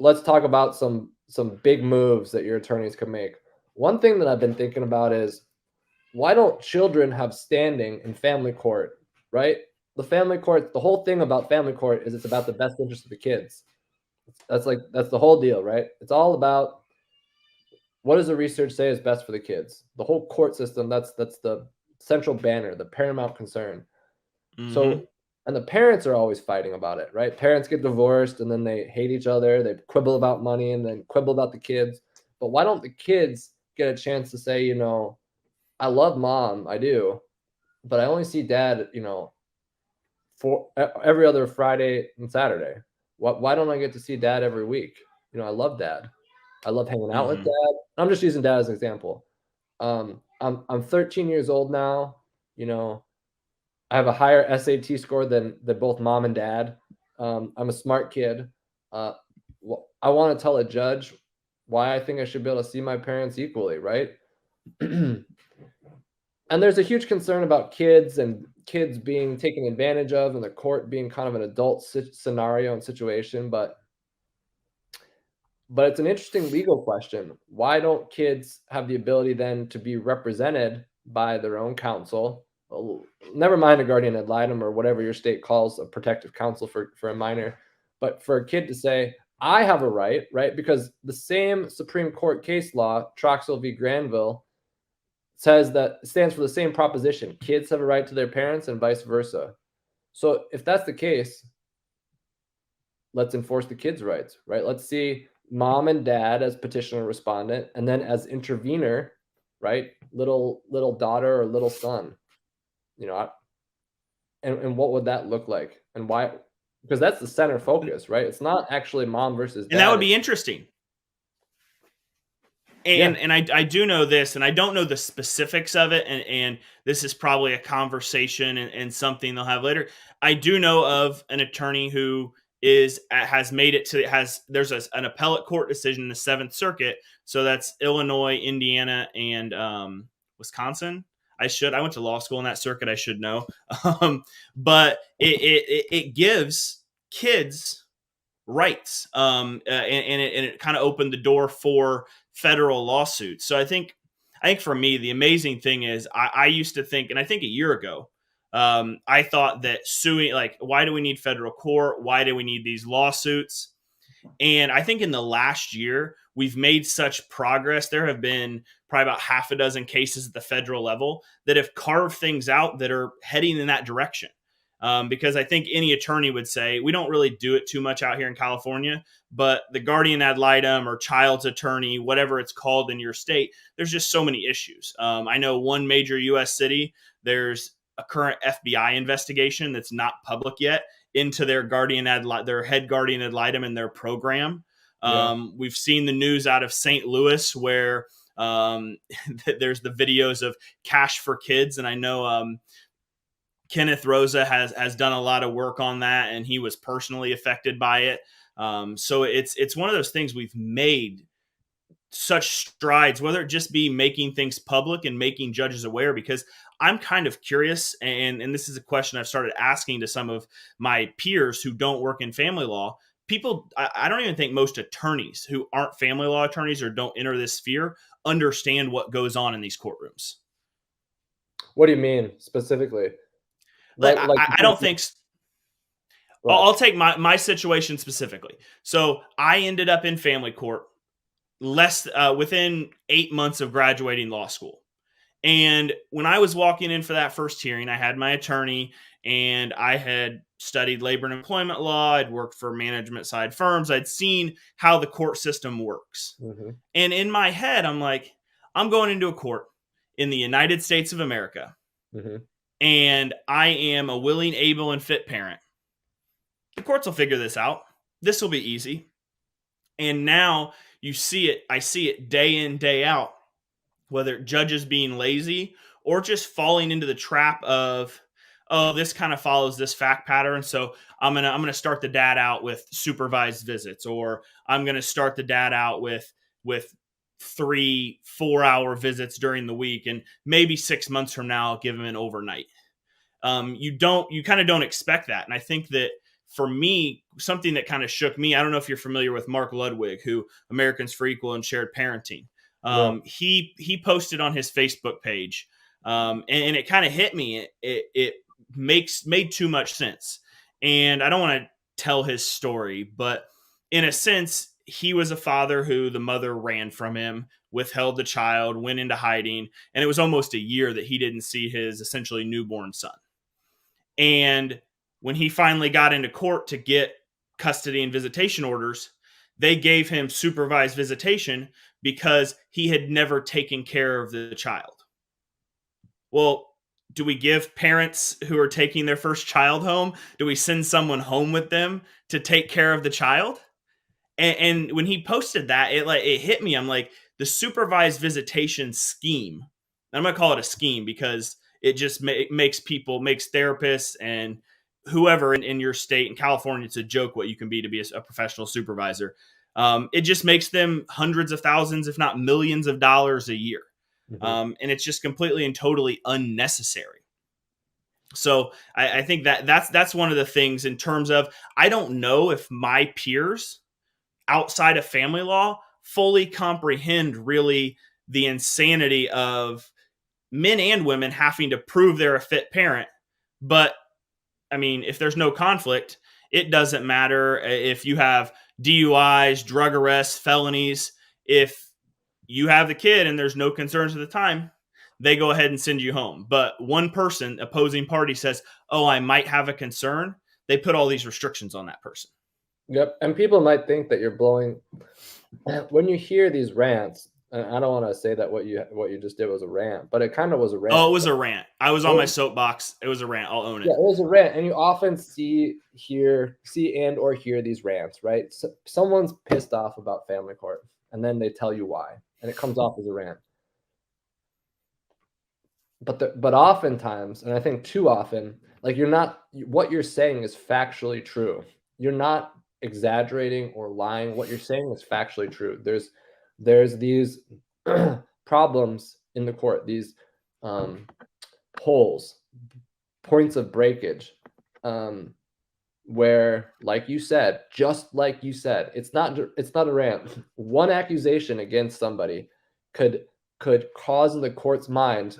let's talk about some big moves that your attorneys can make. One thing that I've been thinking about is, why don't children have standing in family court, right? The family court, the whole thing about family court is it's about the best interest of the kids. That's the whole deal, right? It's all about, what does the research say is best for the kids? The whole court system, that's the central banner, the paramount concern. So, and the parents are always fighting about it, right? Parents get divorced and then they hate each other. They quibble about money and then quibble about the kids. But why don't the kids get a chance to say, I love mom, I do, but I only see dad, for every other Friday and Saturday. Why don't I get to see dad every week? I love dad. I love hanging out with dad. I'm just using dad as an example. I'm 13 years old now. I have a higher SAT score than both mom and dad. I'm a smart kid. I want to tell a judge why I think I should be able to see my parents equally, right? And there's a huge concern about kids and kids being taken advantage of, and the court being kind of an adult scenario and situation. But it's an interesting legal question. Why don't kids have the ability then to be represented by their own counsel? Never mind a guardian ad litem or whatever your state calls a protective counsel for a minor, but for a kid to say, I have a right, because the same Supreme Court case law, Troxell v. Granville, stands for the same proposition. Kids have a right to their parents and vice versa. So if that's the case, let's enforce the kids' rights, right? Let's see mom and dad as petitioner respondent, and then as intervener, right? Little daughter or little son, and what would that look like? And why? Because that's the center focus, right? It's not actually mom versus dad. And that would be interesting. And I do know this, and I don't know the specifics of it, and this is probably a conversation and something they'll have later. I do know of an attorney who has made it to there's an appellate court decision in the Seventh Circuit, so that's Illinois, Indiana, and Wisconsin. I went to law school in that circuit. I should know, but it gives kids rights, and it kind of opened the door for federal lawsuits. So I think for me, the amazing thing is I used to think, and I think a year ago, I thought that suing, like, why do we need federal court? Why do we need these lawsuits? And I think in the last year, we've made such progress. There have been probably about half a dozen cases at the federal level that have carved things out that are heading in that direction. Because I think any attorney would say, we don't really do it too much out here in California, but the guardian ad litem or child's attorney, whatever it's called in your state, there's just so many issues. I know one major U.S. city, there's a current FBI investigation that's not public yet into their their head guardian ad litem in their program. We've seen the news out of St. Louis where there's the videos of Cash for Kids, and I know Kenneth Rosa has done a lot of work on that, and he was personally affected by it. So it's one of those things we've made such strides, whether it just be making things public and making judges aware, because I'm kind of curious, and this is a question I've started asking to some of my peers who don't work in family law. People, I don't even think most attorneys who aren't family law attorneys or don't enter this sphere understand what goes on in these courtrooms. What do you mean specifically? I don't think. I'll take my situation specifically. So I ended up in family court within 8 months of graduating law school. And when I was walking in for that first hearing, I had my attorney, and I had studied labor and employment law. I'd worked for management side firms. I'd seen how the court system works. Mm-hmm. And in my head, I'm like, I'm going into a court in the United States of America. Mm-hmm. And I am a willing, able, and fit parent. The courts will figure this out. This will be easy. And now you see it. I see it day in, day out, whether judges being lazy or just falling into the trap of, oh, this kind of follows this fact pattern, so I'm gonna start the dad out with supervised visits, or I'm gonna start the dad out with 3-4 hour visits during the week, and maybe 6 months from now I'll give him an overnight. You kind of don't expect that, and I think that for me, something that kind of shook me, I don't know if you're familiar with Mark Ludwig, who Americans for Equal and Shared Parenting. No. He posted on his Facebook page, and it kind of hit me. It made too much sense, and I don't want to tell his story, but in a sense, he was a father who the mother ran from him, withheld the child, went into hiding, and it was almost a year that he didn't see his essentially newborn son. And when he finally got into court to get custody and visitation orders, they gave him supervised visitation because he had never taken care of the child. Well, do we give parents who are taking their first child home, do we send someone home with them to take care of the child? And when he posted that, it hit me. I'm like, the supervised visitation scheme. I'm gonna call it a scheme because it just makes therapists and whoever in your state. In California, it's a joke what you can be to be a professional supervisor. It just makes them hundreds of thousands, if not millions of dollars a year. And it's just completely and totally unnecessary. So I think that's one of the things in terms of, I don't know if my peers outside of family law fully comprehend really the insanity of men and women having to prove they're a fit parent. But I mean, if there's no conflict, it doesn't matter if you have DUIs, drug arrests, felonies. If you have the kid and there's no concerns at the time, they go ahead and send you home. But one person, opposing party, says, oh, I might have a concern. They put all these restrictions on that person. Yep. And people might think that you're blowing when you hear these rants. And I don't want to say that what you just did was a rant, but it kind of was a rant. Oh, it was a rant. I was on my soapbox. It was a rant. I'll own it. Yeah, it was a rant. And you often see and or hear these rants, right? So someone's pissed off about family court, and then they tell you why, and it comes off as a rant. But oftentimes, and I think too often, like what you're saying is factually true. You're not exaggerating or lying. What you're saying is factually true. There's these problems in the court, these holes, points of breakage, where, just like you said, it's not a rant. One accusation against somebody could cause in the court's mind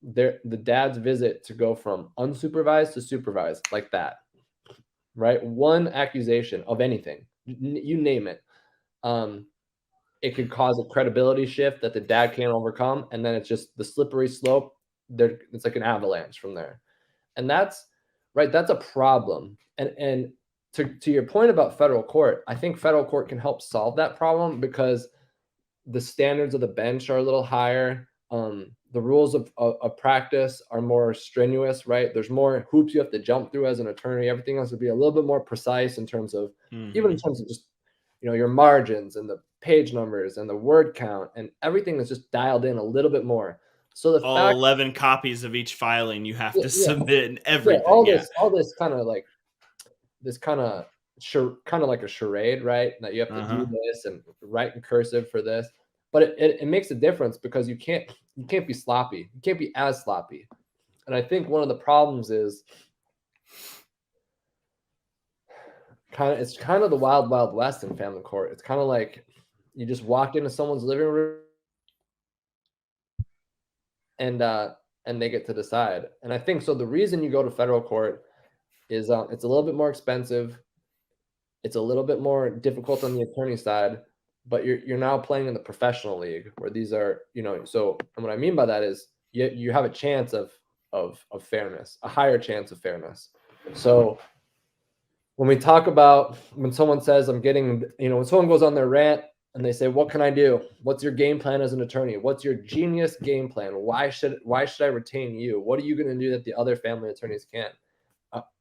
the dad's visit to go from unsupervised to supervised, like that, right? One accusation of anything, you name it, it could cause a credibility shift that the dad can't overcome, and then it's just the slippery slope. It's like an avalanche from there, and that's right. That's a problem. And to your point about federal court, I think federal court can help solve that problem because the standards of the bench are a little higher. The rules of practice are more strenuous, right? There's more hoops you have to jump through as an attorney. Everything has to be a little bit more precise in terms of, even in terms of just, your margins and the page numbers and the word count, and everything is just dialed in a little bit more. So all 11 copies of each filing you have to submit and everything. All this kind of like like a charade, right? That you have to do this and write in cursive for this. But it makes a difference because you can't be sloppy. You can't be as sloppy. And I think one of the problems is it's kind of the wild, wild west in family court. It's kind of like you just walk into someone's living room and they get to decide. And I think so the reason you go to federal court is it's a little bit more expensive. It's a little bit more difficult on the attorney side. But you're now playing in the professional league where these are, so, and what I mean by that is you have a chance of fairness, a higher chance of fairness. So when we talk about, when someone says when someone goes on their rant and they say, what can I do? What's your game plan as an attorney? What's your genius game plan? Why should I retain you? What are you going to do that the other family attorneys can't?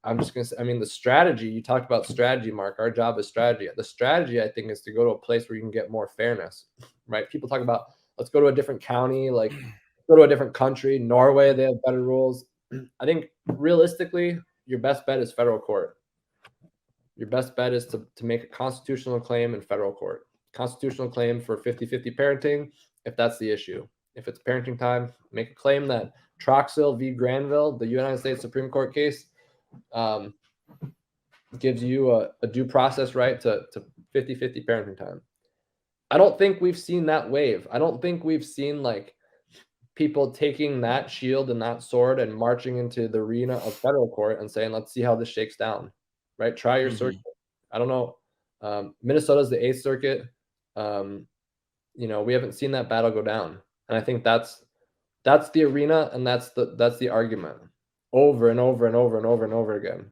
I'm just going to say, the strategy, you talked about strategy, Mark. Our job is strategy. The strategy, I think, is to go to a place where you can get more fairness, right? People talk about, let's go to a different county, like go to a different country. Norway, they have better rules. I think realistically, your best bet is federal court. Your best bet is to make a constitutional claim in federal court. Constitutional claim for 50-50 parenting, if that's the issue. If it's parenting time, make a claim that Troxell v. Granville, the United States Supreme Court case, gives you a due process right to 50-50 parenting time. I don't think we've seen that wave. I don't think we've seen like people taking that shield and that sword and marching into the arena of federal court and saying, let's see how this shakes down, right? Try your circuit. I don't know. Minnesota's the 8th circuit. We haven't seen that battle go down. And I think that's the arena, and that's the argument over and over and over and over and over again.